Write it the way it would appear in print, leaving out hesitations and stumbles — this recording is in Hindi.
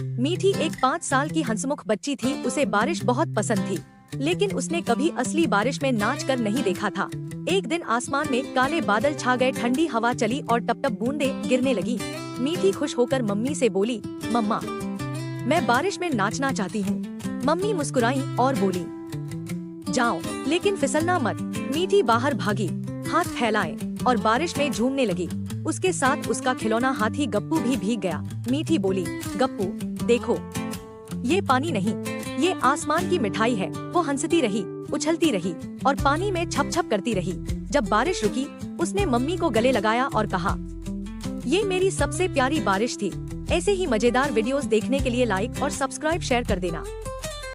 मीठी एक 5 साल की हंसमुख बच्ची थी। उसे बारिश बहुत पसंद थी, लेकिन उसने कभी असली बारिश में नाच कर नहीं देखा था। एक दिन आसमान में काले बादल छा गए, ठंडी हवा चली और टप-टप बूंदें गिरने लगी। मीठी खुश होकर मम्मी से बोली, मम्मा, मैं बारिश में नाचना चाहती हूँ। मम्मी मुस्कुराई और बोली, जाओ, लेकिन फिसलना मत। मीठी बाहर भागी, हाथ फैलाए और बारिश में झूमने लगी। उसके साथ उसका खिलौना हाथी गप्पू भी भीग गया। मीठी बोली, गप्पू देखो, ये पानी नहीं, ये आसमान की मिठाई है। वो हंसती रही, उछलती रही और पानी में छप छप करती रही। जब बारिश रुकी, उसने मम्मी को गले लगाया और कहा, ये मेरी सबसे प्यारी बारिश थी। ऐसे ही मजेदार वीडियोस देखने के लिए लाइक और सब्सक्राइब शेयर कर देना।